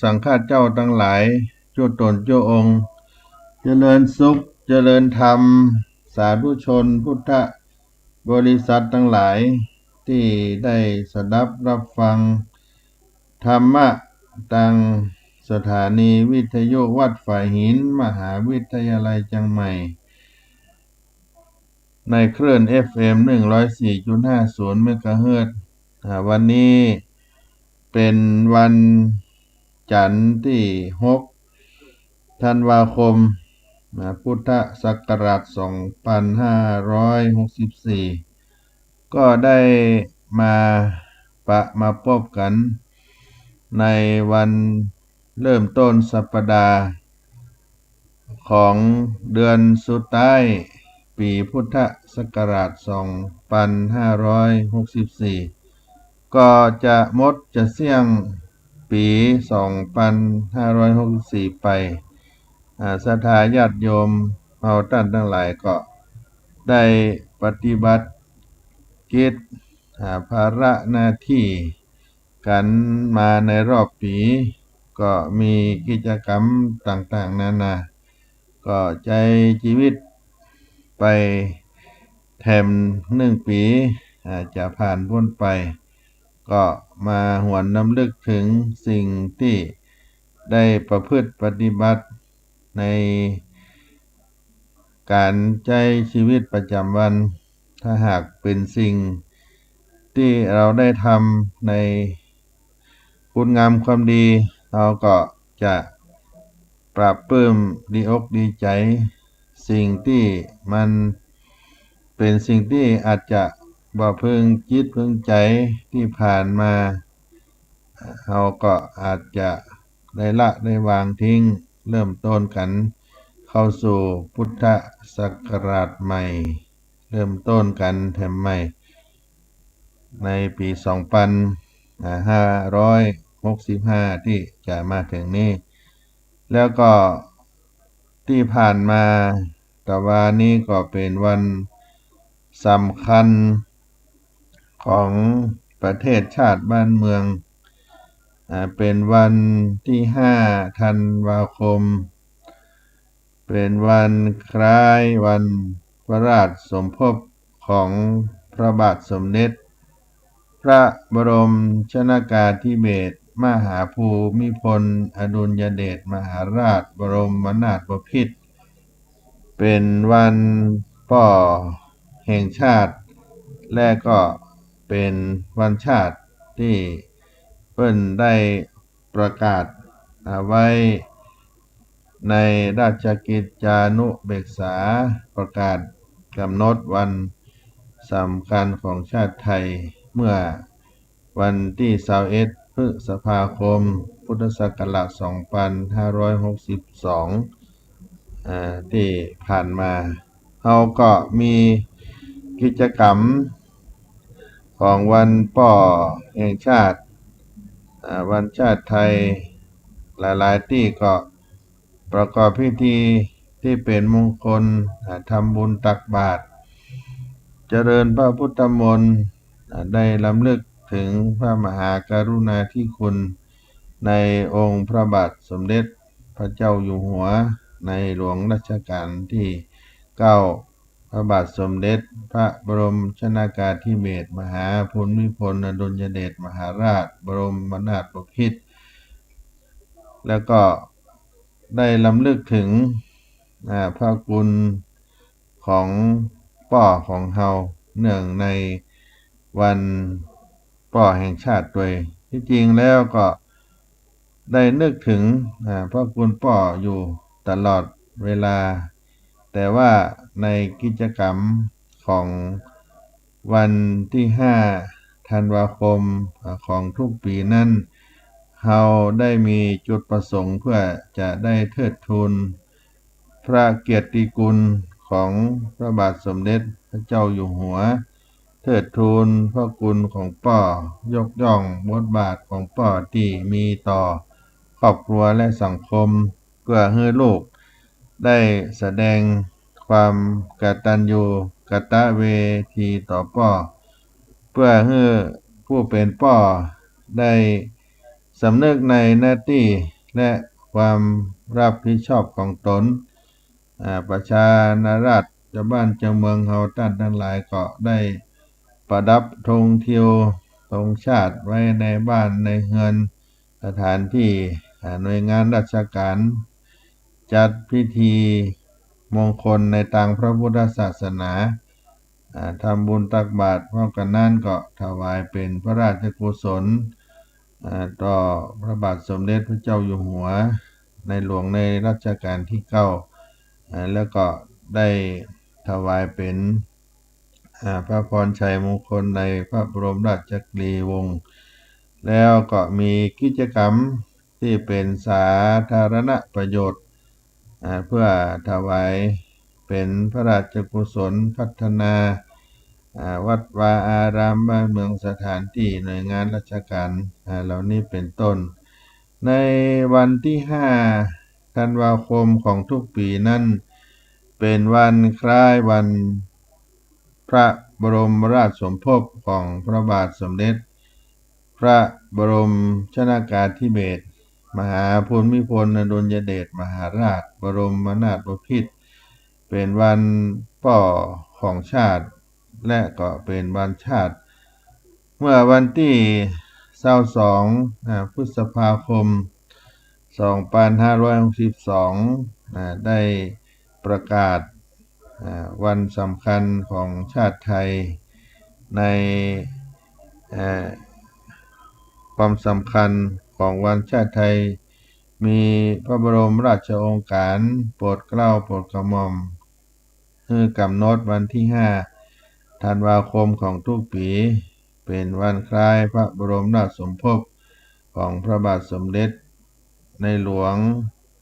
สังฆาเจ้าทั้งหลายชั่วตนชั่วองค์เจริญสุขเจริญธรรมสาธุชนพุทธบริษัททั้งหลายที่ได้สดับรับฟังธรรมะตังสถานีวิทยุวัดฝ่ายหินมหาวิทยาลัยเชียงใหม่ในคลื่น FM 104.50 เมกะเฮิรตซ์วันนี้เป็นวันจันทร์ที่6ธันวาคมพุทธศักราช2564ก็ได้มาพบกันในวันเริ่มต้นสัปดาห์ของเดือนสุดท้ายปีพุทธศักราช2564ก็จะเสี่ยงปี2564ไปศรัทธาญาติโยมเราท่านทั้งหลายก็ได้ปฏิบัติกิจภาระหน้าที่กันมาในรอบปีก็มีกิจกรรมต่างๆนานาก็ใจชีวิตไปแถม1 ปีจะผ่านพ้นไปก็มาหวนรำลึกถึงสิ่งที่ได้ประพฤติปฏิบัติในการใช้ชีวิตประจำวันถ้าหากเป็นสิ่งที่เราได้ทำในคุณงามความดีเราก็จะปราบปลื้มดีอกดีใจสิ่งที่มันเป็นสิ่งที่อาจจะบ่พึงจิตพึงใจที่ผ่านมาเราก็อาจจะได้ละได้วางทิ้งเริ่มต้นกันเข้าสู่พุทธศักราชใหม่เริ่มต้นกันแถมใหม่ในปี2565ที่จะมาถึงนี้แล้วก็ที่ผ่านมาแต่ว่านี้ก็เป็นวันสำคัญของประเทศชาติบ้านเมืองเป็นวันที่5ธันวาคมเป็นวันคล้ายวันพระราชสมภพของพระบาทสมเด็จพระบรมชนกาธิเบศรมหาภูมิพลอดุลยเดชมหาราชบรมนาถบพิตรเป็นวันป่อแห่งชาติและก็เป็นวันชาติที่เพิ่นได้ประกาศไว้ในราชกิจจานุเบกษาประกาศกำหนดวันสำคัญของชาติไทยเมื่อวันที่21พฤษภาคมพุทธศักราช2562ที่ผ่านมาเราก็มีกิจกรรมของวันป่อแห่งชาติวันชาติไทยหลายๆที่ก็ประกอบพิธีที่เป็นมงคลทำบุญตักบาตรเจริญพระพุทธมนต์ได้รำลึกถึงพระมหากรุณาธิคุณในองค์พระบาทสมเด็จพระเจ้าอยู่หัวในหลวงรัชกาลที่9พระบาทสมเด็จพระบรมชนกาธิเบศรมหาภูมิพลอดุลยเดชมหาราชบรมนาถบพิตรแล้วก็ได้รำลึกถึงพระคุณของป่อของเฮาเนื่องในวันป่อแห่งชาติด้วยที่จริงแล้วก็ได้นึกถึงพระคุณป่ออยู่ตลอดเวลาแต่ว่าในกิจกรรมของวันที่5ธันวาคมของทุกปีนั้นเราได้มีจุดประสงค์เพื่อจะได้เทิดทูนพระเกียรติคุณของพระบาทสมเด็จพระเจ้าอยู่หัวเทิดทูนพระคุณของป่อยกย่องบทบาทของป่อที่มีต่อครอบครัวและสังคมเพื่อให้ลูกได้แสดงความกตัญญูกตเวทีต่อป่อเพื่อให้ผู้เป็นป่อได้ สำนึกในหน้าที่และความรับผิดชอบของตนประชาราษฎร์ชาวบ้านชาวเมืองเฮาท่านทั้งหลายก็ได้ประดับธงทิวธงชาติไว้ในบ้านในเรือนสถานที่หน่วยงานราชการจัดพิธีมงคลในทางพระพุทธศาสนาทำบุญตักบาตรพร้อมกันนั้นก็ถวายเป็นพระราชกุศลต่อพระบาทสมเด็จพระเจ้าอยู่หัวในหลวงในรัชกาลที่9แล้วก็ได้ถวายเป็นพระพรชัยมงคลในพระบรมราชกุลีวงศ์แล้วก็มีกิจกรรมที่เป็นสาธารณประโยชน์เพื่อถวายเป็นพระราชกุศลพัฒนาวัดวาอารามบ้านเมืองสถานที่หน่วยงานราชการเหล่านี้เป็นต้นในวันที่5ธันวาคมของทุกปีนั้นเป็นวันคล้ายวันพระบรมราชสมภพของพระบาทสมเด็จพระบรมชนากาธิเบศรมหาภูมิพลอดุลยเดชมหาราชบรมนาถบพิตรเป็นวันป่อของชาติและก็เป็นวันชาติเมื่อวันที่22พฤษภาคม2562ได้ประกาศวันสำคัญของชาติไทยในความสำคัญของวันชาติไทยมีพระบรมราชโองการโปรดเกล้าโปรดกระหม่อมให้กำหนดวันที่5ธันวาคมของทุกปีเป็นวันคล้ายพระบรมราชสมภพของพระบาทสมเด็จในหลวง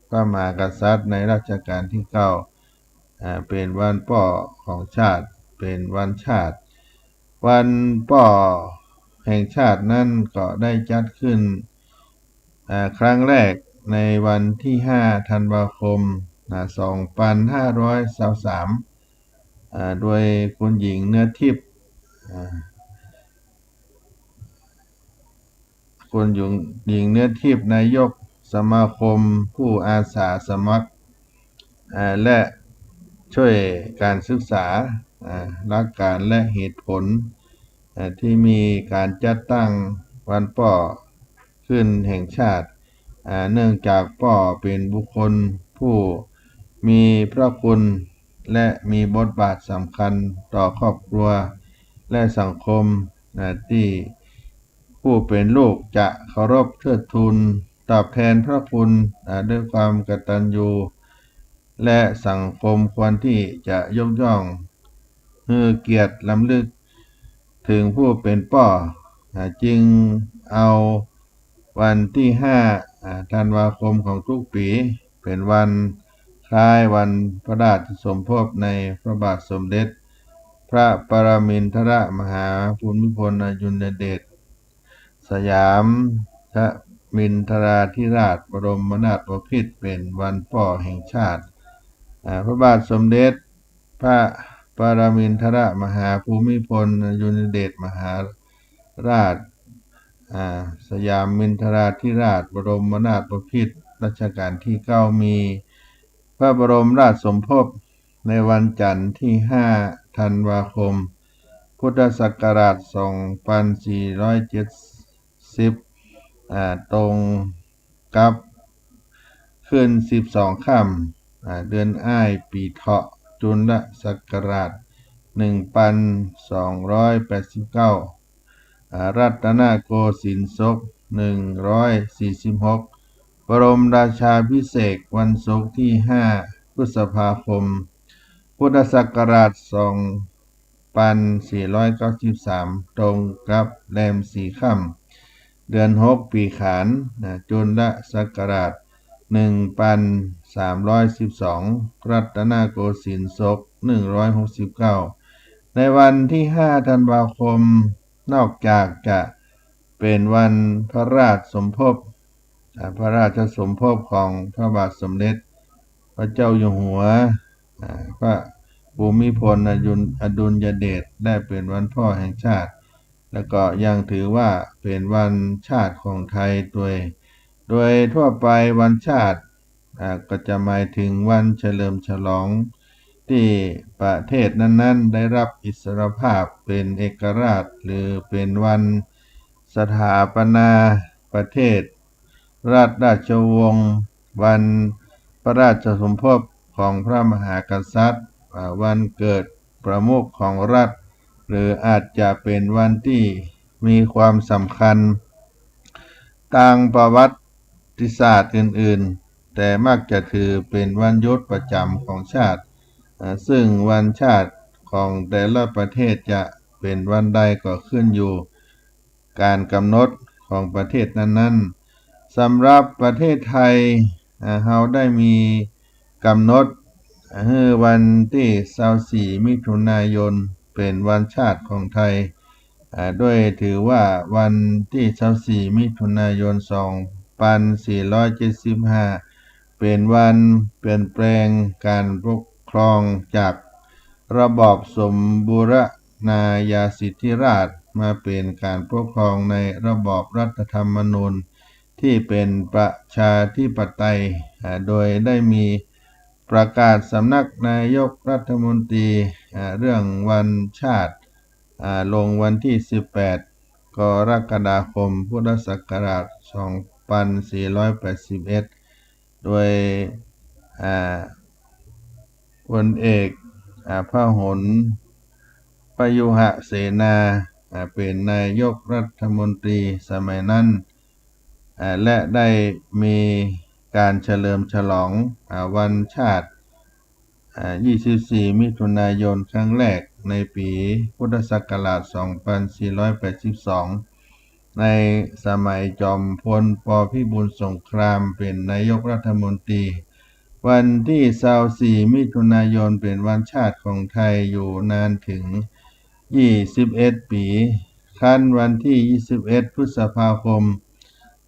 พระมหากษัตริย์ในรัชกาลที่9เป็นวันป่อของชาติเป็นวันชาติวันป่อแห่งชาตินั้นก็ได้จัดขึ้นครั้งแรกในวันที่5ธันวาคม2523โดยคุณหญิงเนื้อทิพย์คุณหญิงเนื้อทิพย์นายกสมาคมผู้อาสาสมัครและช่วยการศึกษาหลักการและเหตุผลที่มีการจัดตั้งวันป่อขึ้นแห่งชาติเนื่องจากป่อเป็นบุคคลผู้มีพระคุณและมีบทบาทสำคัญต่อครอบครัวและสังคมที่ผู้เป็นลูกจะเคารพเทิดทูนตอบแทนพระคุณด้วยความกตัญญูและสังคมควรที่จะยกย่องให้เกียรติล้ำลึกถึงผู้เป็นป่อจึงเอาวันที่5ธันวาคมของทุกปีเป็นวันคล้ายวันพระราชสมภพในพระบาทสมเด็จพระปรมินทรมหาภูมิพลอดุลยเดชสยามทมินทราธิราชบรมนาถบพิตรเป็นวันป่อแห่งชาติพระบาทสมเด็จพระปรมินทรมหาภูมิพลอดุลยเดชมหาราชสยามมินทราธิราชบรมนาถบพิตรรัชกาลที่9มีพระบรมราชสมภพในวันจันทร์ที่5ธันวาคมพุทธศักราช2470ตรงกับขึ้น12ค่ำเดือนอ้ายปีเถาะจุลศักราช1289รัตนโกสินทร์ศก146บรมราชาภิเษกวันศุกร์ที่5พฤษภาคมพุทธศักราช2493ตรงกับแรม4ค่ำเดือน6ปีขานจุลศักราช1312รัตนโกสินทร์ศก169ในวันที่5ธันวาคมนอกจากจะเป็นวันพระราชสมภพพระราชสมภพของพระบาทสมเด็จพระเจ้าอยู่หัวพระภูมิพลอดุลยเดชได้เป็นวันพ่อแห่งชาติ แล้วก็ยังถือว่าเป็นวันชาติของไทยโดยทั่วไปวันชาติก็จะหมายถึงวันเฉลิมฉลองที่ประเทศนั้นๆได้รับอิสรภาพเป็นเอกราชหรือเป็นวันสถาปนาประเทศราชวงศ์วันพระราชสมภพของพระมหากษัตริย์วันเกิดประมุขของรัฐหรืออาจจะเป็นวันที่มีความสำคัญทางประวัติศาสตร์อื่นๆแต่มักจะถือเป็นวันหยุดประจำของชาติซึ่งวันชาติของแต่ละประเทศจะเป็นวันใดก็ขึ้นอยู่การกำหนดของประเทศนั้นๆสำหรับประเทศไทยเราได้มีกำหนดวันที่24มิถุนายนเป็นวันชาติของไทยด้วยถือว่าวันที่24มิถุนายน2475เป็นวันเปลี่ยนแปลงการปกครองจากระบอบสมบูรณาญาสิทธิราชย์มาเป็นการปกครองในระบอบรัฐธรรมนูญที่เป็นประชาธิปไตยโดยได้มีประกาศสำนักนายกรัฐมนตรีเรื่องวันชาติลงวันที่18กรกฎาคมพุทธศักราช2481โดยพลเอกพหลประยุหเสนาเป็นนายกรัฐมนตรีสมัยนั้นและได้มีการเฉลิมฉลองวันชาติ24มิถุนายนครั้งแรกในปีพุทธศักราช2482ในสมัยจอมพลป.พิบูลสงครามเป็นนายกรัฐมนตรีวันที่24มิถุนายนเป็นวันชาติของไทยอยู่นานถึง21ปีขั้นวันที่21พฤษภาคม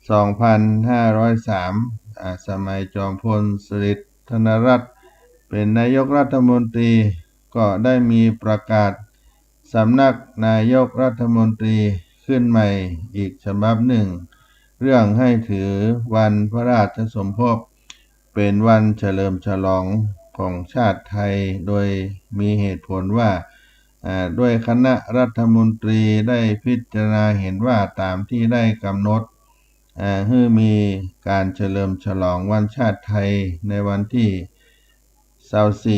2503สมัยจอมพลสฤษดิ์ธนรัตน์เป็นนายกรัฐมนตรีก็ได้มีประกาศสำนักนายกรัฐมนตรีขึ้นใหม่อีกฉบับหนึ่งเรื่องให้ถือวันพระราชสมภพเป็นวันเฉลิมฉลองของชาติไทยโดยมีเหตุผลว่าด้วยคณะรัฐมนตรีได้พิจารณาเห็นว่าตามที่ได้กำหนดให้มีการเฉลิมฉลองวันชาติไทยในวันที่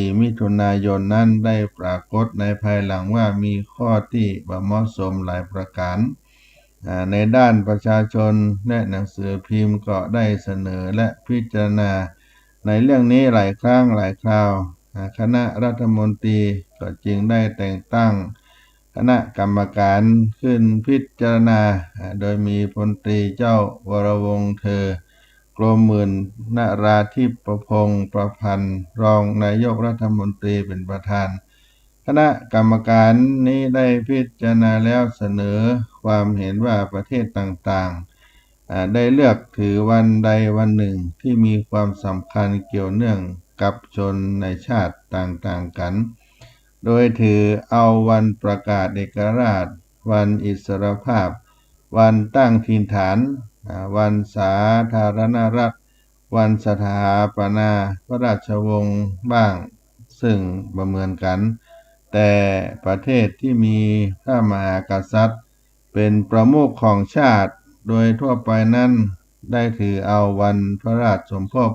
24มิถุนายนนั้นได้ปรากฏในภายหลังว่ามีข้อที่บ่เหมาะสมหลายประการในด้านประชาชนและหนังสือพิมพ์ก็ได้เสนอและพิจารณาในเรื่องนี้หลายครั้งหลายคราวคณะรัฐมนตรีก็จึงได้แต่งตั้งคณะกรรมการขึ้นพิจารณาโดยมีพลตรีเจ้าวรวงศ์เธอกรมหมื่นนราธิปพงศ์ประพันธ์รองนายกรัฐมนตรีเป็นประธานคณะกรรมการนี้ได้พิจารณาแล้วเสนอความเห็นว่าประเทศต่างๆได้เลือกถือวันใดวันหนึ่งที่มีความสำคัญเกี่ยวเนื่องกับชนในชาติต่างๆกันโดยถือเอาวันประกาศเอกราชวันอิสรภาพวันตั้งถิ่นฐานวันสาธารณรัฐวันสถาปนาพระราชวงศ์บ้างซึ่งบ่เหมือนกันแต่ประเทศที่มีพระมหากษัตริย์เป็นประมุขของชาติโดยทั่วไปนั้นได้ถือเอาวันพระราชสมภพ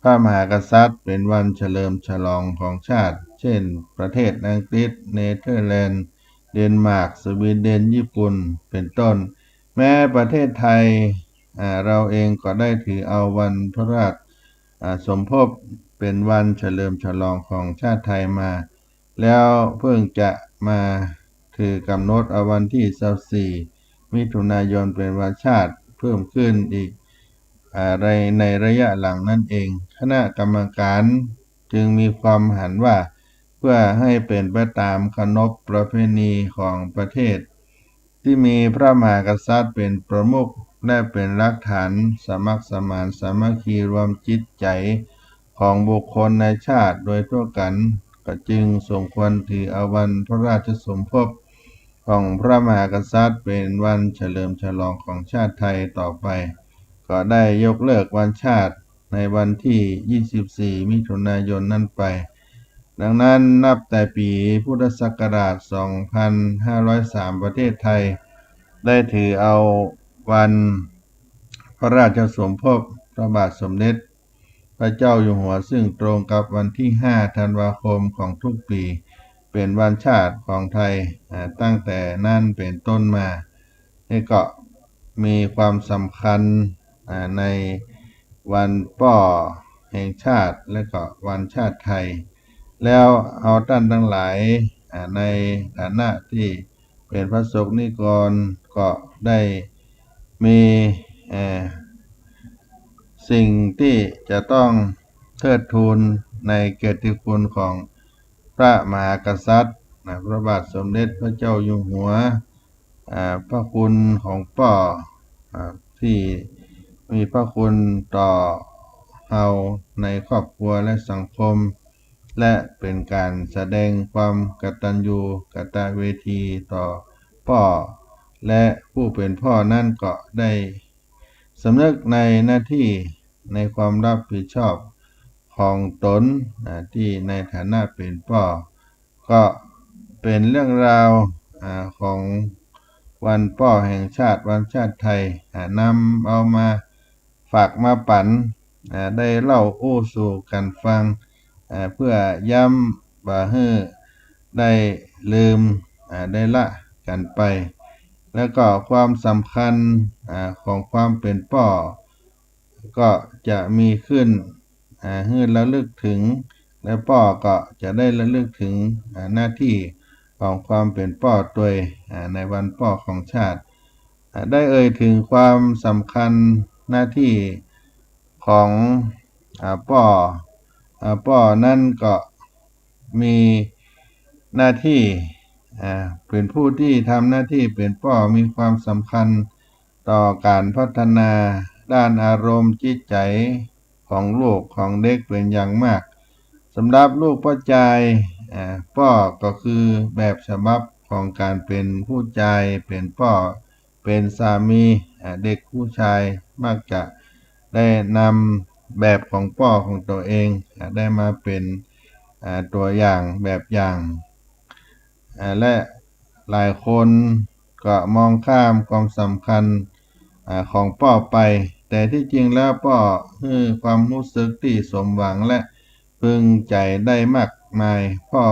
พระมหากษัตริย์เป็นวันเฉลิมฉลองของชาติเช่นประเทศอังกฤษเนเธอร์แลนด์เดนมาร์กสวีเดนญี่ปุ่นเป็นต้นแม้ประเทศไทยเราเองก็ได้ถือเอาวันพระราชสมภพเป็นวันเฉลิมฉลองของชาติไทยมาแล้วเพิ่งจะมาถือกำหนดเอาวันที่24มิถุนายนเป็นวันชาติเพิ่มขึ้นอีกในระยะหลังนั่นเองคณะกรรมการจึงมีความเห็นว่าเพื่อให้เป็นไปตามขนบประเพณีของประเทศที่มีพระมหากษัตริย์เป็นประมุขและเป็นรากฐานสมัครสมานสามัคคีรวมจิตใจของบุคคลในชาติโดยทั่วกันก็จึงสมควรถือเอาวันพระราชสมภพ ของพระมหากษัตริย์เป็นวันเฉลิมฉลองของชาติไทยต่อไปก็ได้ยกเลิกวันชาติในวันที่ 24 มิถุนายนนั้นไปดังนั้นนับแต่ปีพุทธศักราช 2503 ประเทศไทยได้ถือเอาวันพระราชสมภพพระบาทสมเด็จพระเจ้าอยู่หัวซึ่งตรงกับวันที่ 5 ธันวาคมของทุกปีเป็นวันชาติของไทยตั้งแต่นั้นเป็นต้นมานี่ก็มีความสำคัญในวันป้อแห่งชาติและก็วันชาติไทยแล้วเอาท่านทั้งหลายในฐานะที่เป็นพระสงฆ์นิกรก็ได้มีสิ่งที่จะต้องเทิดทูนในเกียรติคุณของพระมหากษัตริย์พระบาทสมเด็จพระเจ้าอยู่หัวพระคุณของพ่อที่มีพระคุณต่อเราในครอบครัวและสังคมและเป็นการแสดงความกตัญญูกตเวทีต่อพ่อและผู้เป็นพ่อนั่นก็ได้สำนึกในหน้าที่ในความรับผิดชอบของตนที่ในฐานะเป็นพ่อก็เป็นเรื่องราวของวันพ่อแห่งชาติวันชาติไทยนำเอามาฝากมาปั่นได้เล่าอู้สู่กันฟังเพื่อย้ำบ่ให้ได้ลืมได้ละกันไปแล้วก็ความสำคัญของความเป็นพ่อก็จะมีขึ้นให้ระลึกถึงและพ่อก็จะได้ระลึกถึงหน้าที่ของความเป็นพ่อตัวในวันพ่อของชาติได้เอ่ยถึงความสำคัญหน้าที่ของพ่อนั่นก็มีหน้าที่เป็นผู้ที่ทำหน้าที่เป็นพ่อมีความสำคัญต่อการพัฒนาด้านอารมณ์จิตใจของลูกของเด็กเป็นอย่างมากสำหรับลูกพ่อใจพ่อก็คือแบบฉบับของการเป็นผู้ชายเป็นพ่อเป็นสามีเด็กผู้ชายมักจะได้นำแบบของพ่อของตัวเองได้มาเป็นตัวอย่างแบบอย่างและหลายคนก็มองข้ามความสำคัญของพ่อไปแต่ที่จริงแล้วพ่อให้ความรู้สึกที่สมหวังและพึงใจได้มากมายพ่อ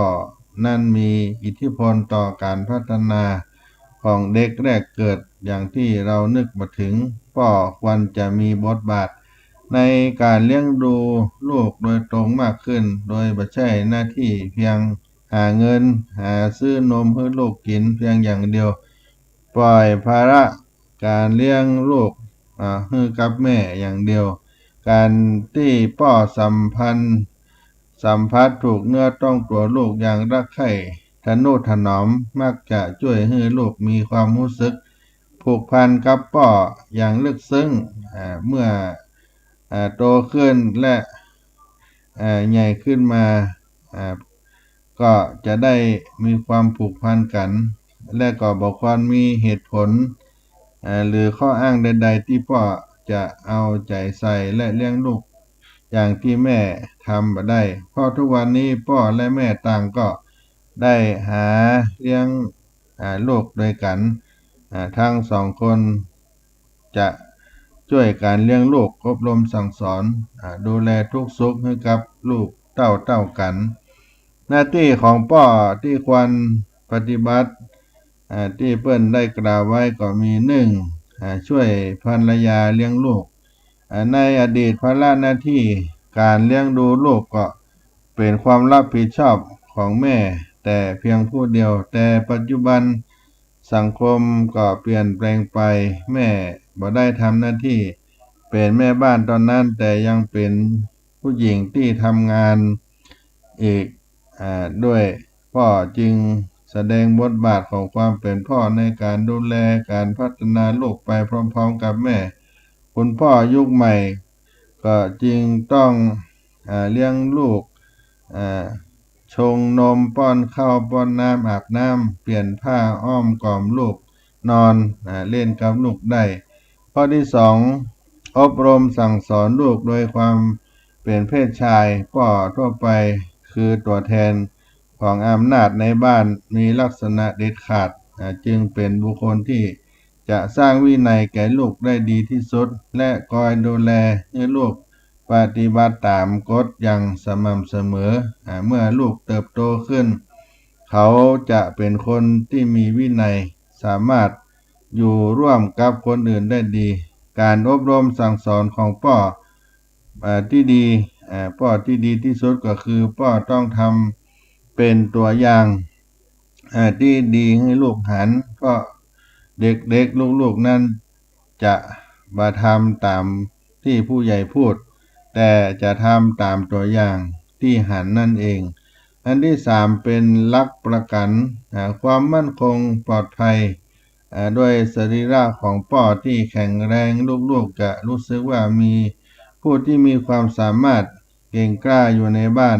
นั่นมีอิทธิพลต่อการพัฒนาของเด็กแรกเกิดอย่างที่เรานึกมาถึงพ่อควรจะมีบทบาทในการเลี้ยงดูลูกโดยตรงมากขึ้นโดยไม่ใช่หน้าที่เพียงหาเงินหาซื้อนมให้ลูกกินเพียงอย่างเดียวปล่อยภาระการเลี้ยงลูกให้กับแม่อย่างเดียวการที่พ่อสัมพัสถูกเนื้อต้องตัวลูกอย่างรักใคร่ทนุถนอมมักจะช่วยให้ลูกมีความรู้สึกผูกพันกับพ่ออย่างลึกซึ้งเมื่อโตขึ้นและใหญ่ขึ้นมาก็จะได้มีความผูกพันกันและก็บอกควรมีเหตุผลหรือข้ออ้างใดๆที่พ่อจะเอาใจใส่และเลี้ยงลูกอย่างที่แม่ทำมาได้เพราะทุกวันนี้พ่อและแม่ต่างก็ได้หาเลี้ยงลูกด้วยกันทั้งสองคนจะช่วยการเลี้ยงลูกอบรมสั่งสอนดูแลทุกสุขให้กับลูกเต้ากันหน้าที่ของพ่อที่ควรปฏิบัติที่เปิ้นได้กล่าวไว้ก็มีช่วยภรรยาเลี้ยงลูกในอดีตภาระหน้าที่การเลี้ยงดูลูกก็เป็นความรับผิดชอบของแม่แต่เพียงผู้เดียวแต่ปัจจุบันสังคมก็เปลี่ยนแปลงไปแม่บ่ได้ทำหน้าที่เป็นแม่บ้านตอนนั้นแต่ยังเป็นผู้หญิงที่ทำงานอีกด้วยพ่อจึงแสดงบทบาทของความเป็นพ่อในการดูแลการพัฒนาลูกไปพร้อมๆกับแม่คุณพ่อยุคใหม่ก็จึงต้องเลี้ยงลูก ชงนมป้อนข้าวป้อนน้ำอาบน้ำเปลี่ยนผ้าอ้อมกล่อมลูกนอนเล่นกับลูกได้ข้อที่สองอบรมสั่งสอนลูกโดยความเป็นเพศชายพ่อทั่วไปคือตัวแทนของอำนาจในบ้านมีลักษณะเด็ดขาดจึงเป็นบุคคลที่จะสร้างวินัยแก่ลูกได้ดีที่สุดและคอยดูแลให้ลูกปฏิบัติตามกฎอย่างสม่ำเสมอเมื่อลูกเติบโตขึ้นเขาจะเป็นคนที่มีวินัยสามารถอยู่ร่วมกับคนอื่นได้ดีการอบรมสั่งสอนของพ่อที่ดีพ่อที่ดีที่สุดก็คือพ่อต้องทำเป็นตัวอย่างที่ดีให้ลูกหันเพราะเด็กๆลูกๆนั้นจะมาทำตามที่ผู้ใหญ่พูดแต่จะทำตามตัวอย่างที่หันนั่นเองอันที่สามเป็นหลักประกันความมั่นคงปลอดภัยด้วยสรีระของพ่อที่แข็งแรงลูกๆจะรู้สึกว่ามีผู้ที่มีความสามารถเก่งกล้าอยู่ในบ้าน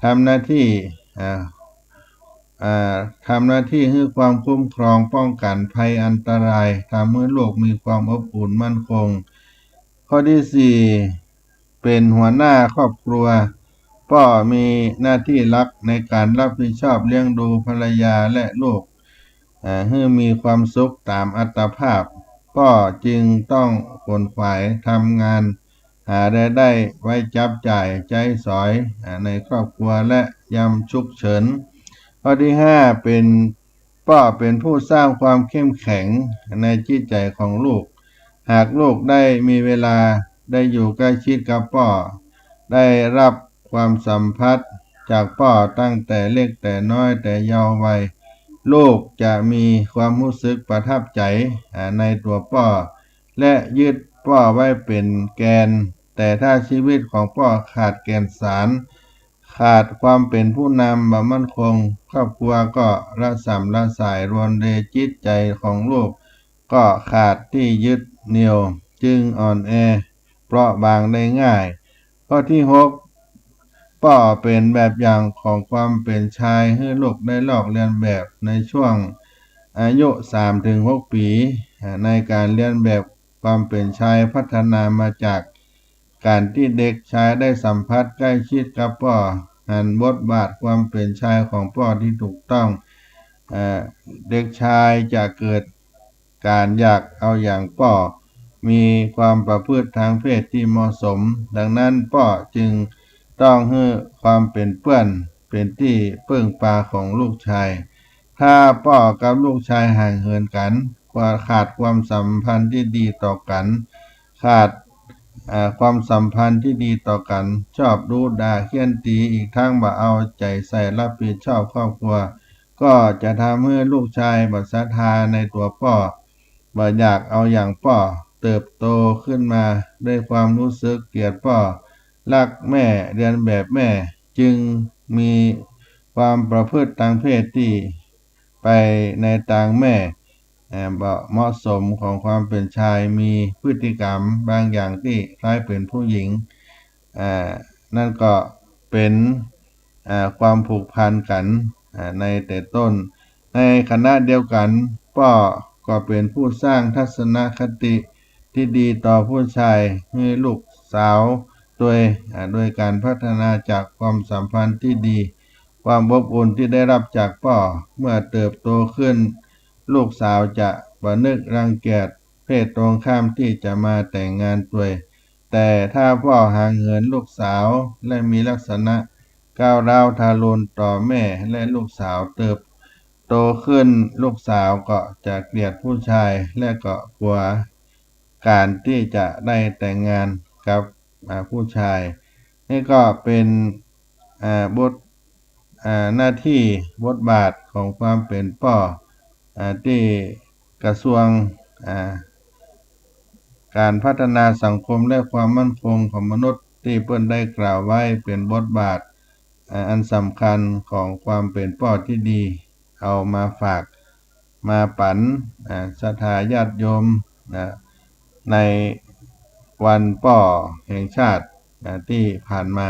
ทำหน้าที่ทำหน้าที่ให้ความคุ้มครองป้องกันภัยอันตรายทำให้โลกมีความอบอุ่นมั่นคงข้อที่สี่เป็นหัวหน้าครอบครัวพ่อมีหน้าที่หลักในการรับผิดชอบเลี้ยงดูภรรยาและลูกให้มีความสุขตามอัตภาพพ่อจึงต้องขวนขวายทำงานหารายได้ไว้จับจ่ายใช้สอยในครอบครัวและยามฉุกเฉินข้อที่ห้าเป็นพ่อเป็นผู้สร้างความเข้มแข็งในจิตใจของลูกหากลูกได้มีเวลาได้อยู่ใกล้ชิดกับพ่อได้รับความสัมพันธ์จากพ่อตั้งแต่เล็กแต่น้อยแต่เยาว์วัยลูกจะมีความรู้สึกประทับใจในตัวพ่อและยึดพ่อไว้เป็นแกนแต่ถ้าชีวิตของพ่อขาดแก่นสารขาดความเป็นผู้นำแบบมั่นคงครอบครัวก็ระสำระสายรวนเรจิตใจของลูกก็ขาดที่ยึดเหนี่ยวจึงอ่อนแอเปราะบางได้ง่ายข้อที่หกพ่อเป็นแบบอย่างของความเป็นชายให้ลูกได้ลอกเลียนแบบในช่วงอายุ 3-6 ปีในการเลียนแบบความเป็นชายพัฒนามาจากการที่เด็กชายได้สัมผัสใกล้ชิดกับพ่อหันบทบาทความเป็นชายของพ่อที่ถูกต้องเด็กชายจะเกิดการอยากเอาอย่างพ่อมีความประพฤติทางเพศที่เหมาะสมดังนั้นพ่อจึงต้องให้ความเป็นเพื่อนเป็นที่พึ่งพาของลูกชายถ้าพ่อกับลูกชายห่างเหินกันขาดความสัมพันธ์ที่ดีต่อกันขาดความสัมพันธ์ที่ดีต่อกันชอบดูด่าเคี่ยนตีอีกทั้งบ่เอาใจใส่รับผิดชอบครอบครัวก็จะทำให้ลูกชายบ่ศรัทธาในตัวพ่อบ่อยากเอาอย่างพ่อเติบโตขึ้นมาด้วยความรู้สึกเกลียดพ่อรักแม่เรียนแบบแม่จึงมีความประพฤติทางเพศที่ไปในทางแม่บ่เหมาะสมของความเป็นชายมีพฤติกรรมบางอย่างที่คล้ายเป็นผู้หญิงนั่นก็เป็นความผูกพันกันในแต่ต้นในคณะเดียวกันพ่อก็เป็นผู้สร้างทัศนคติที่ดีต่อผู้ชายให้ลูกสาวโดยการพัฒนาจากความสัมพันธ์ที่ดีความอบอุ่นที่ได้รับจากพ่อเมื่อเติบโตขึ้นลูกสาวจะบ่นึกรังเกียจเพศตรงข้ามที่จะมาแต่งงานด้วยแต่ถ้าพ่อห่างเหินลูกสาวและมีลักษณะก้าวร้าวทารุณต่อแม่และลูกสาวเติบโตขึ้นลูกสาวก็จะเกลียดผู้ชายและก็กลัวการที่จะได้แต่งงานกับผู้ชายนี่ก็เป็นบทหน้าที่บทบาทของความเป็นพ่อที่กระทรวงการพัฒนาสังคมและความมั่นคงของมนุษย์ที่เพิ่นได้กล่าวไว้เป็นบทบาทอันสำคัญของความเป็นพ่อที่ดีเอามาฝากมาปันศรัทธาญาติโยมในวันพ่อแห่งชาติที่ผ่านมา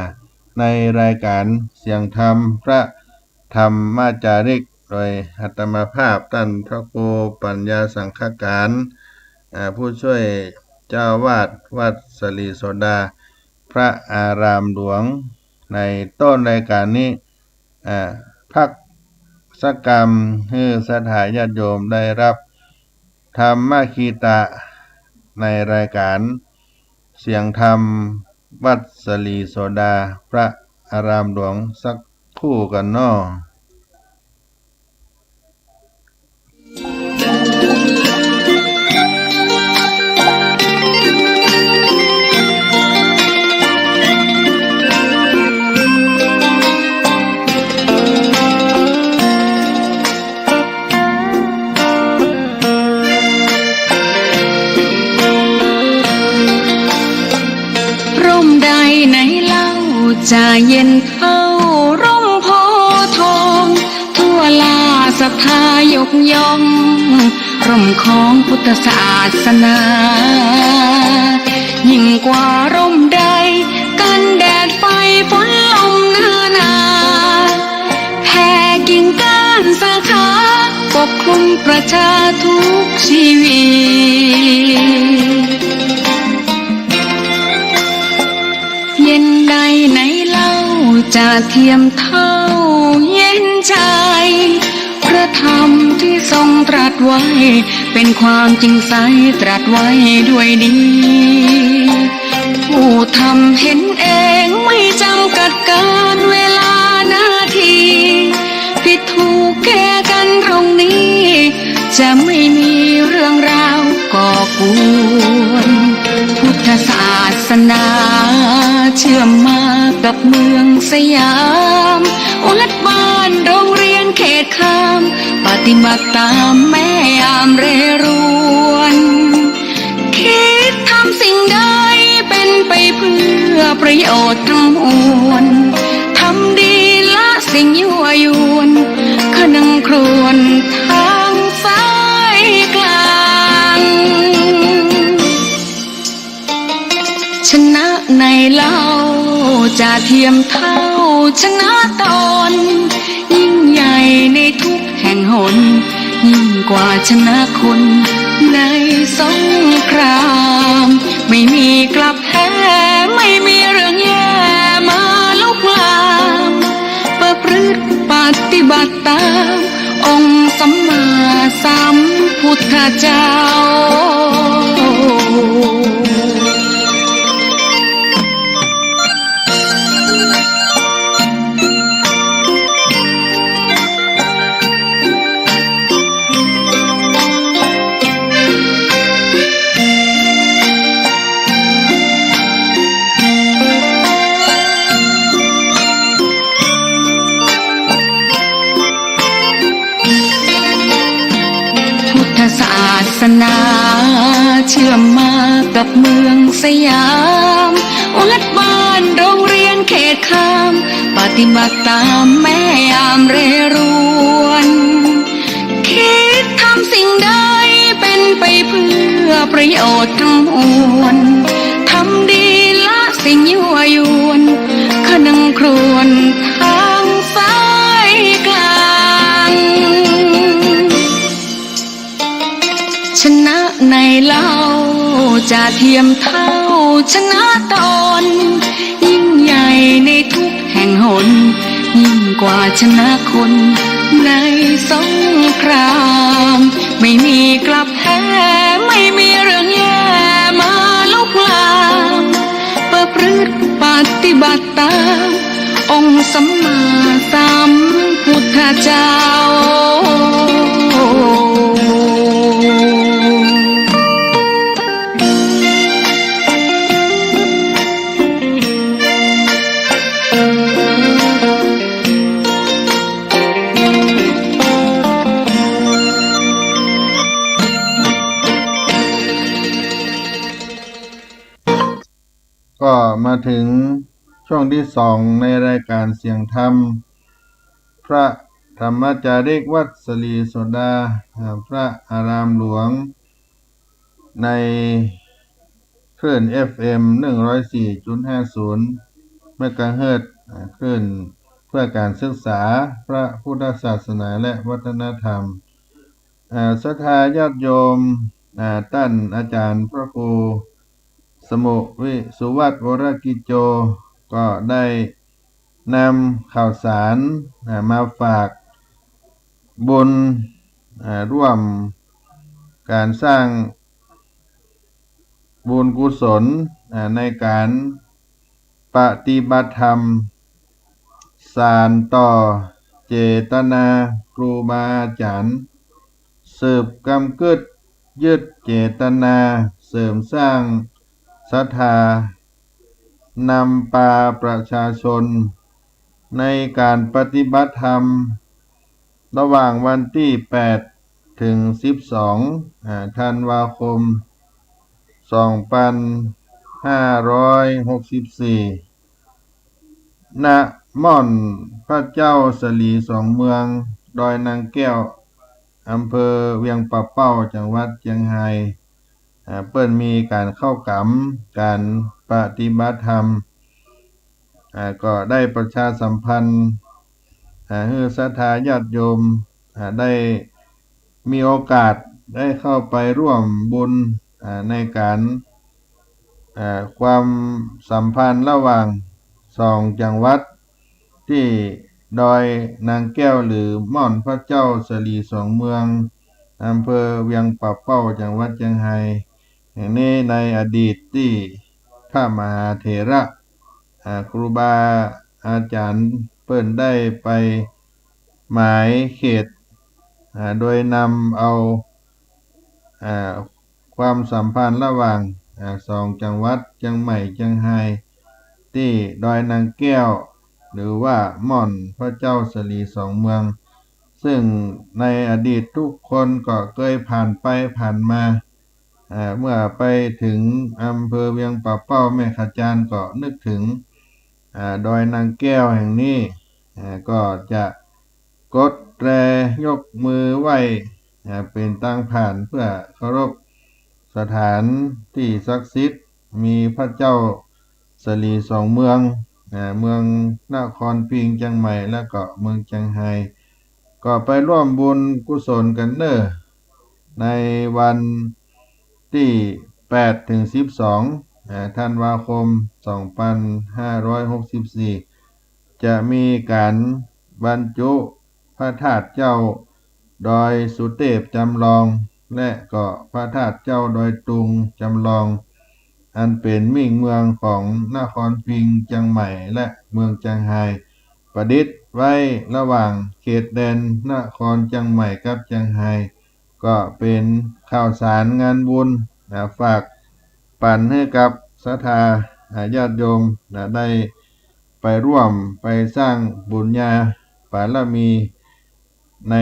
ในรายการเสียงธรรมพระธรรมจาริกโดยอาตมาภาพท่านพระครูปัญญาสังฆการผู้ช่วยเจ้าวาดวัดสลีโสดาพระอารามหลวงในต้นรายการนี้พักสักกรรมให้ศรัทธาญาติโยมได้รับธรรมคีตะในรายการเสียงธรรมวัดสลีโสดาพระอารามหลวงสักคู่กันเนาะจะเย็นเท่าร่มโพธิ์ทองทั่วลาศรัทธายกย่องร่มของพุทธศาสนายิ่งกว่าร่มใดกันแดดไฟฝนลมหน้าหนาแผ่กิ่งก้านสาขาปกคลุมประชาทุกชีวิตเย็นใดไหนเล่าจะเทียมเท่าเย็นใจพระธรรมที่ทรงตรัสไว้เป็นความจริงใสตรัสไว้ด้วยดีผู้ทำเห็นเองไม่จำกัดการเวลานาทีผิดถูกแก้กันตรงนี้จะไม่มีเรื่องราวก่อกวนพุทธศาสนาเชื่อมมากับเมืองสยามวัดบ้านโรงเรียนเขตข้ามปฏิบัติตามแม่ยามเรรวนคิดทำสิ่งใดเป็นไปเพื่อประโยชน์ทั้งมวลทำดีละสิ่งยั่วยวนขนึงครวญทางสายกลางชนะในเล่าจะเทียมเท่าชนะตนยิ่งใหญ่ในทุกแห่งหนยิ่งกว่าชนะคนในสงครามไม่มีกลับแพ้ไม่มีเรื่องแย่มาลุกลามประพฤติปฏิบัติตามองค์สัมมาสัมพุทธเจ้าศาสนาเชื่อมมากับเมืองสยามวัดบ้านโรงเรียนเขตข้ามปฏิบัติตามแม่ยามเรรวนคิดทำสิ่งใดเป็นไปเพื่อประโยชน์ทั้งมวลทำดีละสิ่งยั่วยวนขนึงครวญทางสายกลางชนะในเล่าจะเทียมเท่าชนะตนยิ่งใหญ่ในทุกแห่งหนยิ่งกว่าชนะคนในสงครามไม่มีกลับแพ้ไม่มีเรื่องแย่มาลุกลามประพฤติปฏิบัติตามองค์สัมมาสัมพุทธเจ้าก็มาถึงช่วงที่สองในรายการเสียงธรรมพระธรรมจาริกวัดสลีโสดาพระอารามหลวงในคลื่น FM 104.50 เมกะเฮิรตซ์คลื่นเพื่อการศึกษาพระพุทธศาสนาและวัฒนธรรมศรัทธาญาติโยมท่านอาจารย์พระครูสมุวิสุวัตวรกิจโจก็ได้นำข่าวสารมาฝากบุญร่วมการสร้างบุญกุศลในการปฏิบัติธรรมสานต่อเจตนาครูบาอาจารย์สืบกำกึดยึดเจตนาเสริมสร้างศรัทธานำพาประชาชนในการปฏิบัติธรรมระหว่างวันที่8ถึง12ธันวาคม2564 ณ ม่อนพระเจ้าสลีสองเมืองดอยนางแก้วอำเภอเวียงป่าเป้าจังหวัดเชียงรายเปิ้นมีการเข้ากำการปฏิบัติธรรมก็ได้ประชาสัมพันธ์ให้ศรัทธาญาติโยมได้มีโอกาสได้เข้าไปร่วมบุญในการความสัมพันธ์ระหว่างสองจังหวัดที่ดอยนางแก้วหรือม่อนพระเจ้าสลีสองเมืองอำเภอเวียงป่าเป้าจังหวัดเชียงรายแห่งนี้ในอดีตที่พระมหาเถระครูบาอาจารย์เปิ้นได้ไปหมายเขตโดยนำเอาความสัมพันธ์ระหว่างสองจังหวัดเชียงใหม่เชียงรายที่ดอยนางแก้วหรือว่าม่อนพระเจ้าสลีสองเมืองซึ่งในอดีตทุกคนก็เคยผ่านไปผ่านมาเมื่อไปถึงอำเภอเวียงป่าเป้าแม่ขจารก็นึกถึงดอยนางแก้วแห่งนี้ก็จะกดแตรยกมือไหว้เป็นตั้งผ่านเพื่อเคารพสถานที่ศักดิ์สิทธิ์มีพระเจ้าสลีสองเมืองเมืองนครพิงค์เชียงใหม่และก็เมืองเชียงรายก็ไปร่วมบุญกุศลกันเนอะในวันที่8ถึง12ธันวาคม2564จะมีการบรรจุพระธาตุเจ้าดอยสุเทพจำลองและก็พระธาตุเจ้าดอยตุงจำลองอันเป็นมิ่งเมืองของนครพิงค์เชียงใหม่และเมืองเชียงรายประดิษฐ์ไว้ระหว่างเขตแดนนครเชียงใหม่กับเชียงรายก็เป็นข่าวสารงานบุญฝากปันให้กับศรัทธาญาติโยมได้ไปร่วมไปสร้างบุญญาบารมีใน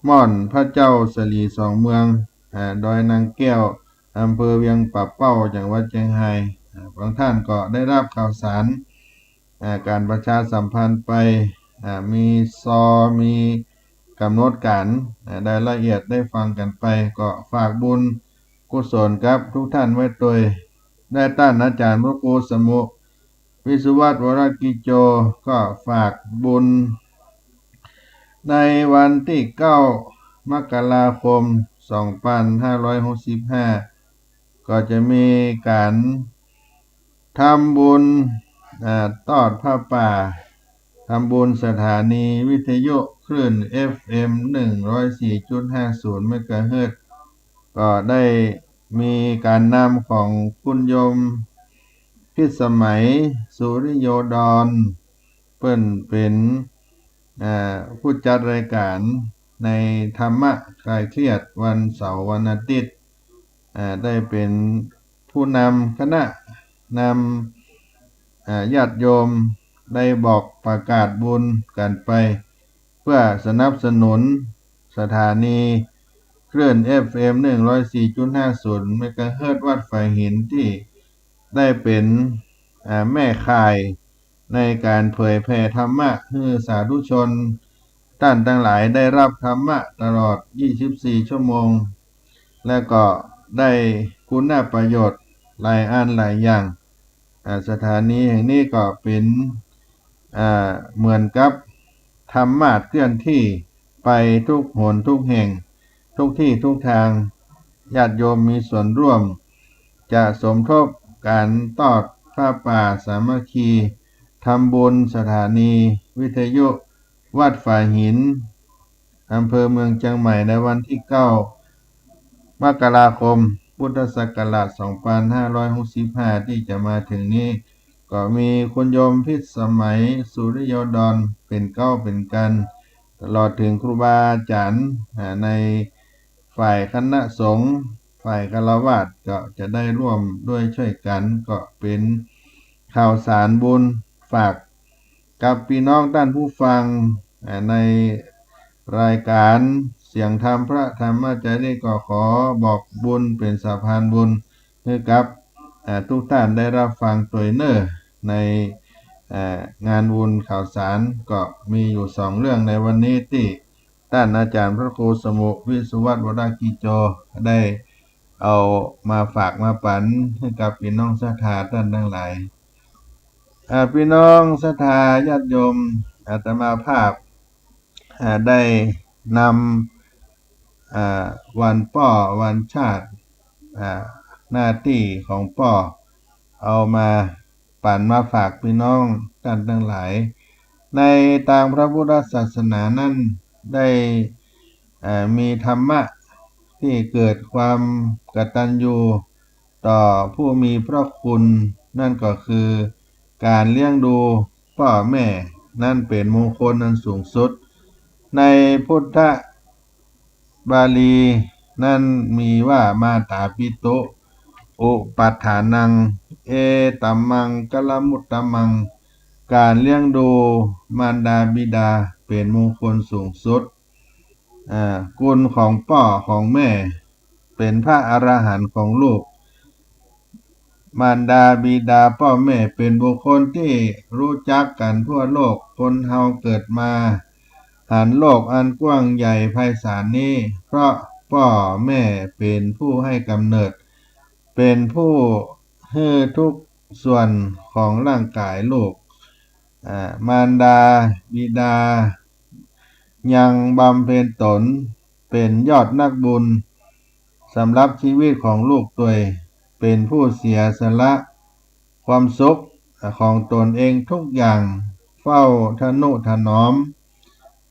ม่อนพระเจ้าสลีสองเมืองดอยนางแก้วอำเภอเวียงป่าเป้าจังหวัดเชียงรายบางท่านก็ได้รับข่าวสารการประชาสัมพันธ์ไปมีมีกำหนดการได้ละเอียดได้ฟังกันไปก็ฝากบุญกุศลครับทุกท่านไว้โดยได้ต้านอาจารย์พระครูสมุวิสุวัตวรกิจโจก็ฝากบุญในวันที่9มกราคม2565ก็จะมีการทำบุญทอดผ้าป่าทำบุญสถานีวิทยุคลื่น FM 104.50 เมกะเฮิรตซ์ก็ได้มีการนำของคุณโยมพิสมัยสุริโยดรเปิ้นเป็นผู้จัดรายการในธรรมะคลายเครียดวันเสาร์วันอาทิตย์ได้เป็นผู้นำคณะนำญาติโยมได้บอกประกาศบุญกันไปเพื่อสนับสนุนสถานีคลื่น FM 104.50 เมกะเฮิรตซ์วัดฝ่ายหินที่ได้เป็นแม่ข่ายในการเผยแผ่ธรรมะให้สาธุชนท่านทั้งหลายได้รับธรรมะตลอด24ชั่วโมงและก็ได้คุณประโยชน์หลายอันหลายอย่าง สถานีแห่งนี้ก็เป็นเหมือนกับธรรมาสน์เคลื่อนที่ไปทุกหนทุกแห่งทุกที่ทุกทางญาติโยมมีส่วนร่วมจะสมทบการทอดผ้าป่าสามัคคีทำบุญสถานีวิทยุวัดฝายหินอำเภอเมืองเชียงใหม่ในวันที่9 มกราคมพุทธศักราช 2565 ที่จะมาถึงนี้ก็มีคุณโยมพิสมัยสุริโยดรเป็นเก้าเป็นกันตลอดถึงครูบาอาจารย์ในฝ่ายคณะสงฆ์ฝ่ายฆราวาสก็จะได้ร่วมด้วยช่วยกันก็เป็นข่าวสารบุญฝากกับพี่น้องท่านผู้ฟังในรายการเสียงธรรมพระธรรมจารีก็ขอบอกบุญเป็นสะพานบุญให้กับทุกท่านได้รับฟังตัวเนอร์ในงานบุญข่าวสารก็มีอยู่2เรื่องในวันนี้ที่ท่านอาจารย์พระครูสมุวิสุวัตวรากิโจได้เอามาฝากมาปันให้กับพี่น้องศรัทธาท่านทั้งหลายพี่น้องศรัทธาญาติโยมอาตมาภาพได้นำวันป้อวันชาติหน้าที่ของป้อเอามาปั่นมาฝากพี่น้องท่านทั้งหลายในทางพระพุทธศาสนานั้นได้มีธรรมะที่เกิดความกตัญญูต่อผู้มีพระคุณนั่นก็คือการเลี้ยงดูพ่อแม่นั่นเป็นมงคลอันสูงสุดในพุทธบาลีนั่นมีว่ามาตาปิโตอุปัฏฐานังเอตัมมังกลมุตตมังการเลี้ยงดูมารดาบิดาเป็นมงคลสูงสุดกุลของพ่อของแม่เป็นพระอรหันต์ของลูกมารดาบิดาพ่อแม่เป็นบุคคลที่รู้จักกันทั่วโลกคนเฮาเกิดมาหันโลกอันกว้างใหญ่ไพศาลนี้เพราะพ่อแม่เป็นผู้ให้กำเนิดเป็นผู้ให้ทุกส่วนของร่างกายลูกมารดาบิดายังบำเพ็ญตนเป็นยอดนักบุญสำหรับชีวิตของลูกตัวเป็นผู้เสียสละความสุขของตนเองทุกอย่างเฝ้าทนุถนอม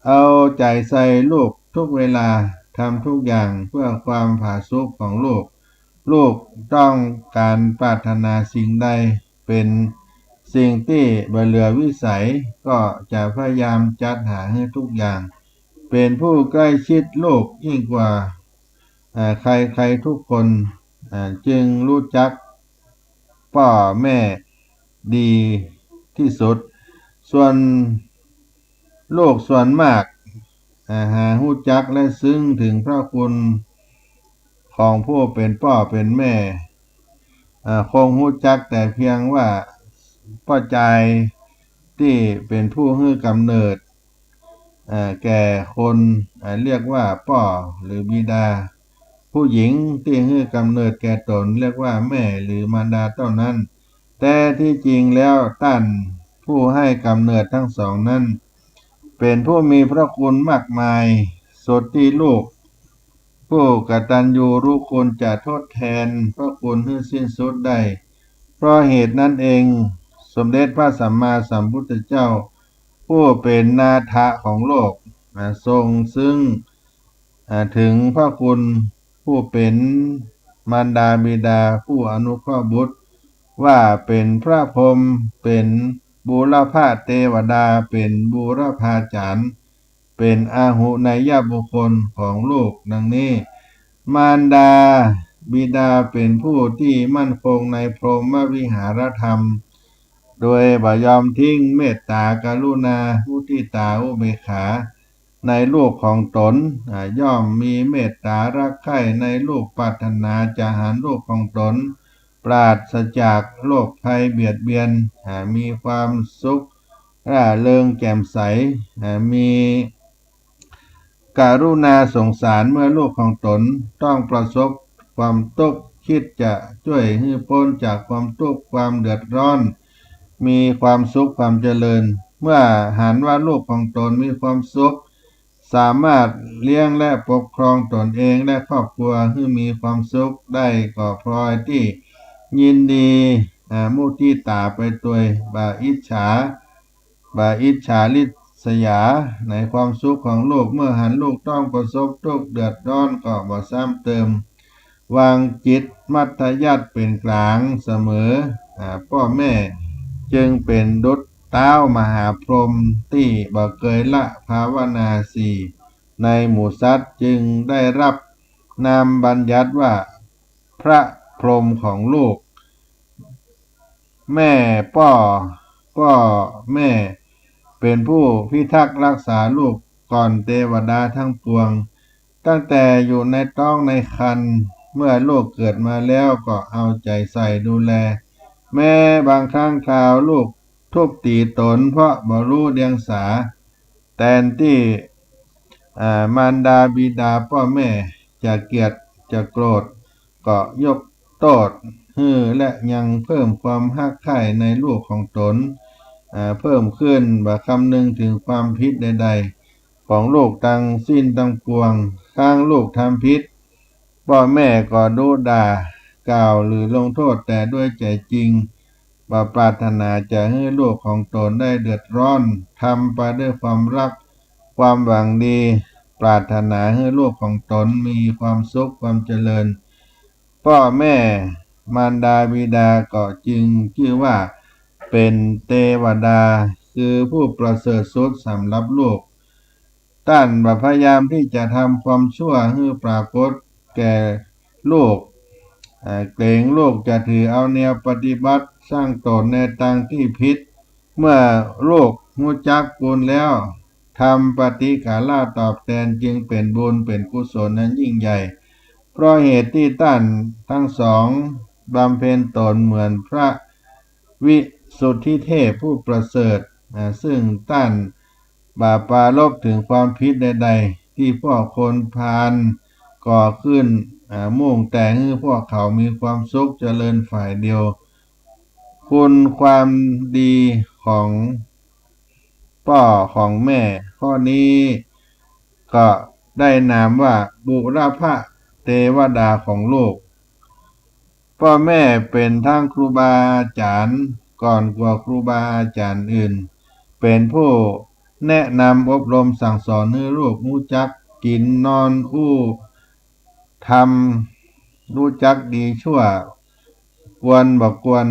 เอาใจใส่ลูกทุกเวลาทำทุกอย่างเพื่อความผาสุกของลูกลูกต้องการปรารถนาสิ่งใดเป็นสิ่งที่บ่เหลือวิสัยก็จะพยายามจัดหาให้ทุกอย่างเป็นผู้ใกล้ชิดลูกยิ่งกว่าใครทุกคนจึงรู้จักพ่อแม่ดีที่สุดส่วนโลกส่วนมากหารู้จักและซึ้งถึงพระคุณของผู้เป็นพ่อเป็นแม่คงรู้จักแต่เพียงว่าพ่อใจที่เป็นผู้ให้กำเนิดแก่คนเรียกว่าพ่อหรือบิดาผู้หญิงที่ให้กำเนิดแก่ตนเรียกว่าแม่หรือมารดาเท่านั้นแต่ที่จริงแล้วท่านผู้ให้กำเนิดทั้งสองนั้นเป็นผู้มีพระคุณมากมายสุดที่ลูกผู้กตัญญูรู้คุณจะทดแทนพระคุณให้สิ้นสุดได้เพราะเหตุนั้นเองสมเด็จพระสัมมาสัมพุทธเจ้าผู้เป็นนาถะของโลกทรงซึ่งถึงพระคุณผู้เป็นมารดาบิดาผู้อนุเคราะห์บุตรว่าเป็นพระพรหมเป็นบูรพาเทวดาเป็นบูรพาจารย์เป็นอาหุนยบุคคลของลูกดังนี้มารดาบิดาเป็นผู้ที่มั่นคงในพรหมวิหารธรรมโดยบ่ยอมทิ้งเมตตากรุณามุทิตาอุเบกขาในลูกของตนย่อมมีเมตตารักใคร่ในลูกปรารถนาจะหารลูกของตนปราศจากโรคภัยเบียดเบียนมีความสุขร่าเริงแจ่มใสมีกรุณาสงสารเมื่อลูกของตนต้องประสบความทุกข์ คิดจะช่วยให้พ้นจากความทุกข์ความเดือดร้อนมีความสุขความเจริญเมื่อหันว่าลูกของตนมีความสุขสามารถเลี้ยงและปกครองตนเองและครอบครัวให้มีความสุขได้ก็พลอยที่ยินดีมุทิตาไปตัวยบาอิจฉาริษยาในความสุขของลูกเมื่อหันลูกต้องประสบทุกข์เดือดร้อนก็บ่ซ้ำเติมวางจิตมัธยัสถ์เป็นกลางเสมอพ่อแม่จึงเป็นดุจเต้ามหาพรหมที่บ่เคยละภาวนาสี่ในหมู่สัตว์จึงได้รับนามบัญญัติว่าพระพรหมของลูกแม่พ่อแม่เป็นผู้พิทักษ์รักษาลูกก่อนเทวดาทั้งปวงตั้งแต่อยู่ในท้องในครรภ์เมื่อลูกเกิดมาแล้วก็เอาใจใส่ดูแลแม้บางครั้งคราวลูกทุบตีตนเพราะบ่รู้เดียงสาแทนที่มารดาบิดาพ่อแม่จะเกลียดจะโกรธก็ยกโทษและยังเพิ่มความฮักใคร่ในลูกของตนเพิ่มขึ้นบ่คำนึงถึงความผิดใดๆของลูกทั้งสิ้นทั้งปวงข้างลูกทำผิดพ่อแม่ก็ดุด่ากล่าวหรือลงโทษแต่ด้วยใจจริงบ่ปรารถนาจะให้ลูกของตนได้เดือดร้อนทำไปด้วยความรักความหวังดีปรารถนาให้ลูกของตนมีความสุขความเจริญพ่อแม่มารดาบิดาก็จึงชื่อว่าเป็นเทวดาคือผู้ประเสริฐสุดสำหรับลูกท่านพยายามที่จะทำความชั่วให้ปรากฏแก่ลูกเกรงลูกจะถือเอาแนวปฏิบัติสร้างตนในทางที่ผิดเมื่อลูกรู้จักบุญแล้วทำปฏิฆาละตอบแทนจึงเป็นบุญเป็นกุศลนั้นยิ่งใหญ่เพราะเหตุที่ท่านทั้งสองบำเพ็ญตนเหมือนพระวิสุทธิเทพผู้ประเสริฐซึ่งท่านปรารภถึงความผิดใดๆที่พวกคนพาลก่อขึ้นมุ่งแต่ให้พวกเขามีความสุขเจริญฝ่ายเดียวคุณความดีของพ่อของแม่ข้อนี้ก็ได้นามว่าบุรพเทวดาของโลกพ่อแม่เป็นทั้งครูบาอาจารย์ก่อนกว่าครูบาอาจารย์อื่นเป็นผู้แนะนำอบรมสั่งสอนให้ลูกรู้จักกินนอนทำรู้จักดีชั่วควรบ่ควร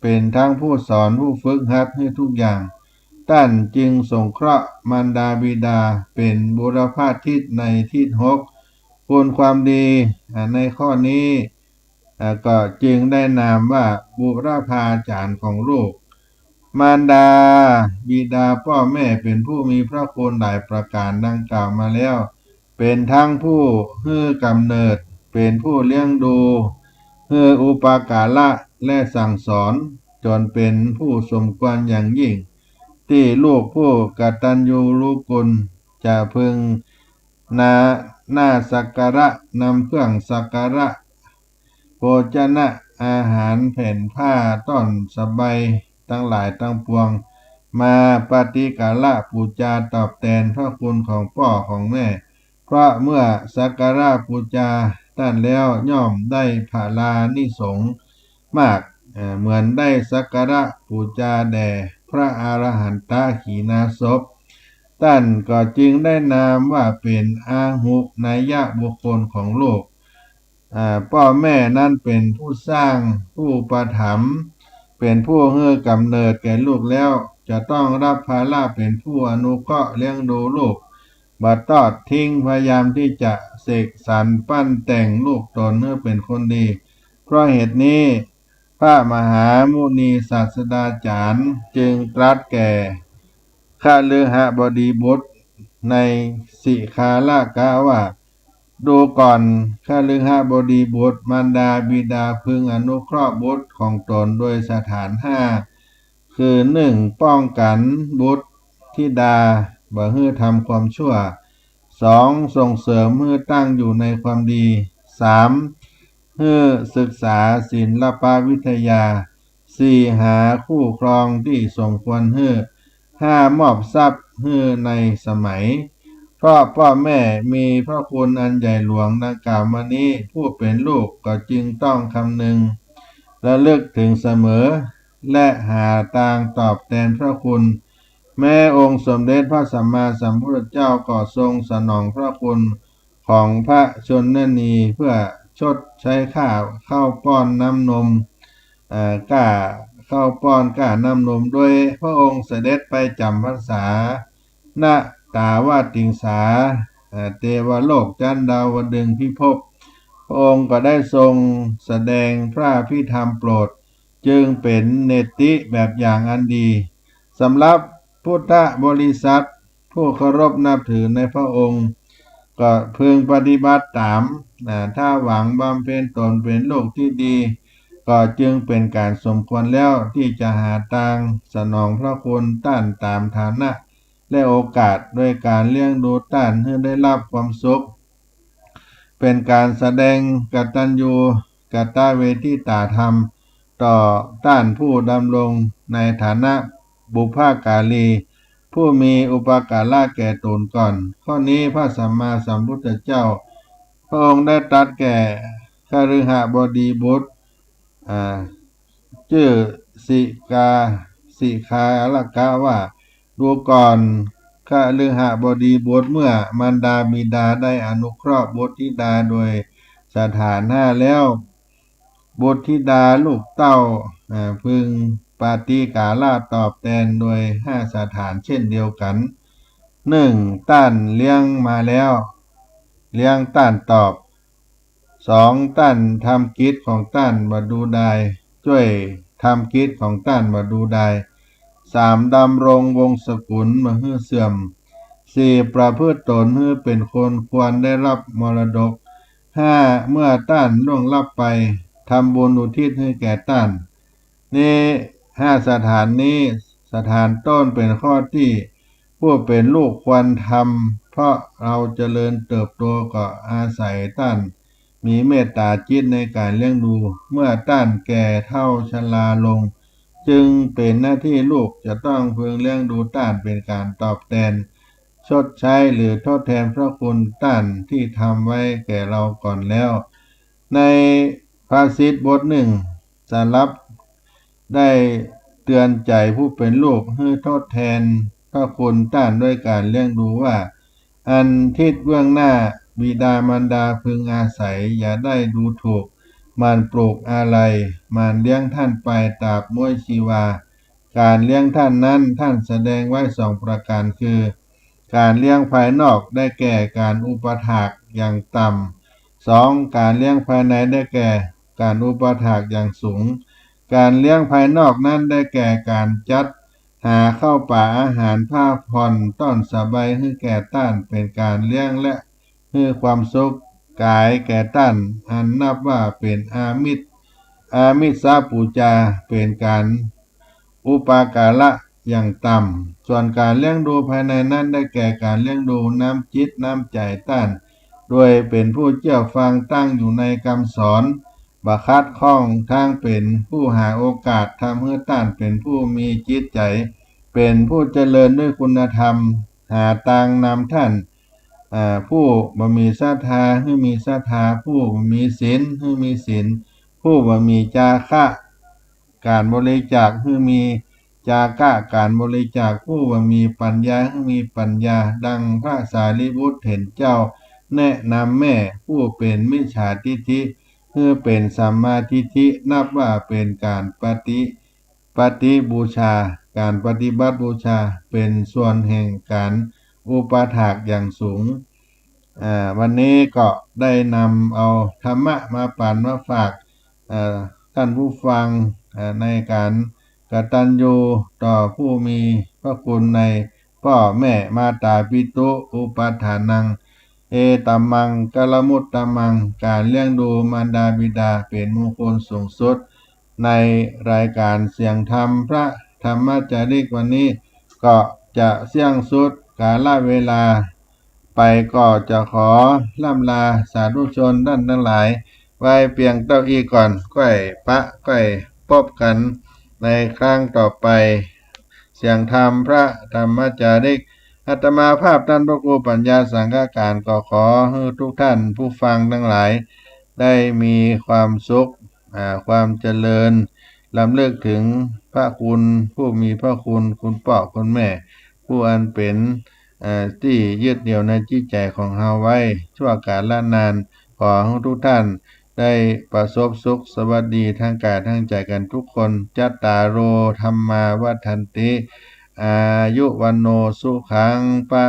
เป็นทั้งผู้สอนผู้ฝึกหัดให้ทุกอย่างท่านจึงสงเคราะห์มารดาบิดาเป็นบุรพาทิศในทิศหกคุณความดีในข้อนี้ก็จึงได้นามว่าบุรพาจารย์ของลูกมารดาบิดาพ่อแม่เป็นผู้มีพระคุณหลายประการดังกล่าวมาแล้วเป็นทั้งผู้ให้กำเนิดเป็นผู้เลี้ยงดูให้อุปการะและสั่งสอนจนเป็นผู้สมควรอย่างยิ่งที่ลูกผู้กตัญญูรู้คุณจะพึงน่าสักการะนำเครื่องสักการะโภชนะอาหารแผ่นผ้าต้อนสบายทั้งหลายทั้งปวงมาปฏิกาละปูจาตอบแทนพระคุณของพ่อของแม่เพราะเมื่อสักการะปูจาท่านแล้วย่อมได้ผาลานิสงส์มากเหมือนได้สักการะปูจาแด่พระอรหันตขีณาสพท่านก็จึงได้นามว่าเป็นอาหุนายะบุคคลของโลกพ่อแม่นั้นเป็นผู้สร้างผู้ประถมเป็นผู้ให้กำเนิดแก่ลูกแล้วจะต้องรับภาระเป็นผู้อนุเคราะห์เลี้ยงดูลูกบัดทอดทิ้งพยายามที่จะเสกสรรปั้นแต่งลูกตนให้เป็นคนดีเพราะเหตุนี้พระมหามุนีศาสดาจารย์จึงตรัสแก่ฆฤหบดีบุตรในสิคาลกะว่าดูก่อนฆฤหบดีบุตรมารดาบิดาพึงอนุเคราะห์บุตรของตนโดยสถานห้าคือ1ป้องกันบุตรธิดาบ่ให้ทำความชั่ว2ส่งเสริมให้ตั้งอยู่ในความดี3ให้ ฮือศึกษาศิลปวิทยาสี่หาคู่ครองที่สมควรฮือห้ามอบทรัพย์ฮือในสมัยเพราะพ่อแม่มีพระคุณอันใหญ่หลวงดังกล่าวมานี้ผู้เป็นลูกก็จึงต้องคำนึงและเลือกถึงเสมอและหาทางตอบแทนพระคุณแม้องค์สมเด็จพระสัมมาสัมพุทธเจ้าก็ทรงสนองพระคุณของพระชนนีเพื่อชดใช้ข้าวป้อนน้ำนมกล้าข้าวป้อนกล้าน้ำนมโดยพระองค์เสด็จไปจำพรรษาณตาวาติงสาเทวโลกจันดาวดึงส์พิภพพระองค์ก็ได้ทรงแสดงพระพิธรรมโปรดจึงเป็นเนติแบบอย่างอันดีสำหรับพุทธบริษัทผู้เคารพนับถือในพระองค์ก็พึงปฏิบัติตามถ้าหวังบำเพ็ญตนเป็นลูกที่ดีก็จึงเป็นการสมควรแล้วที่จะหาทางสนองพระคุณท่านตามฐานะและโอกาสโดยการเลี้ยงดูท่านให้ได้รับความสุขเป็นการแสดงกตัญญูกตเวทิตาธรรมต่อท่านผู้ดำรงในฐานะบุพการีผู้มีอุปการะแก่ตนก่อนข้อนี้พระสัมมาสัมพุทธเจ้าพระองค์ได้ตรัสแก่คฤหบดีบุตรชื่อสิคาลกะว่าดูก่อนคฤหบดีบุตรเมื่อมารดาบิดาได้อนุเคราะห์บุตรธิดาโดยสถานห้าแล้วบุตรธิดาลูกเต้าพึงปาฏิกาลาตอบแทนโดยห้าสถานเช่นเดียวกันหนึ่งต้านเลี้ยงมาแล้วเลี้ยงต้านตอบสองต้านทำกิจของต้านมาดูได้ช่วยทำกิจของต้านมาดูได้สามดำรงวงศกุลมาฮื้อเสื่อมสี่ประพฤติตนฮื้อเป็นคนควรได้รับมรดกห้าเมื่อต้านล่วงลับไปทำบุญอุทิศให้แก่ต้านนี่ห้าสถานนี้สถานต้นเป็นข้อที่ผู้เป็นลูกควรทำเพราะเราเจริญเติบโตก็อาศัยต้านมีเมตตาจิตในการเลี้ยงดูเมื่อต้านแก่เฒ่าชราลงจึงเป็นหน้าที่ลูกจะต้องพึงเลี้ยงดูต้านเป็นการตอบแทนชดใช้หรือทดแทนพระคุณต้านที่ทำไว้แก่เราก่อนแล้วในภาษิตบทหนึ่งสารับได้เตือนใจผู้เป็นลูกให้ทดแทนพระคุณต้านด้วยการเลี้ยงดูว่าอันทิศเบื้องหน้าบิดามารดาพึงอาศัยอย่าได้ดูถูกมันปลูกอะไรมันเลี้ยงท่านไปตราบม้วยชีวาการเลี้ยงท่านนั้นท่านแสดงไว้สองประการคือการเลี้ยงภายนอกได้แก่การอุปถากอย่างต่ำสองการเลี้ยงภายในได้แก่การอุปถากอย่างสูงการเลี้ยงภายนอกนั้นได้แก่การจัดหาเข้าป่าอาหารผ้าผ่อนต้อนสบายให้แก่ต้านเป็นการเลี้ยงและให้ความสุขกายแก่ต้านอันนับว่าเป็นอามิสปูจาเป็นการอุปการะอย่างต่ำส่วนการเลี้ยงดูภายในนั้นได้แก่การเลี้ยงดูน้ำจิตน้ำใจต้านโดยเป็นผู้เชื่อฟังตั้งอยู่ในคำสอนบัคัดข้องทางเป็นผู้หาโอกาสทำให้ต้านเป็นผู้มีจิตใจเป็นผู้เจริญด้วยคุณธรรมหาทางนำท่านผู้บ่มีศรัทธาให้มีศรัทธาผู้บ่มีศีลให้มีศีลผู้บ่มีจาคะการบริจาคให้มีจากะการบริจาคผู้บ่มีปัญญาให้มีปัญญาดังพระสารีบุตรเห็นเจ้าแนะนำแม่ผู้เป็นมิจฉาทิฏฐิเพื่อเป็นสัมมาทิฏฐินับว่าเป็นการปฏิบูชาการปฏิบัติบูชาเป็นส่วนแห่งการอุปถากอย่างสูงวันนี้ก็ได้นำเอาธรรมะมาปั่นมาฝากท่านผู้ฟังในการกตัญญูต่อผู้มีพระคุณในพ่อแม่มาตาปิตุอุปทานังเอตัมมังกัลมุตตัมมังการเลี้ยงดูมารดาบิดาเป็นมงคลสูงสุดในรายการเสียงธรรมพระธรรมจาริกวันนี้ก็จะเสี่ยงสุดกาลเวลาไปก็จะขอล่ำลาสาธุชนท่านทั้งหลาย ไว้เพียงเต้าอี้ก่อนก้อยปะก้อยพบกันในครั้งต่อไปเสียงธรรมพระธรรมจาริกอาตมาภาพท่านพระครูปัญญาสังฆการก็ขอให้ทุกท่านผู้ฟังทั้งหลายได้มีความสุขความเจริญลำลึกถึงพระคุณผู้มีพระคุณคุณพ่อคุณแม่ผู้อันเป็นที่ยึดเหนี่ยวในจิตใจของเฮาไว้ชั่วกาลนานขอให้ทุกท่านได้ประสบสุขสวัสดีทางกายทางใจกันทุกคนจัตตารโอธรรมาวัฏันติอายุวันโนสุขังปะ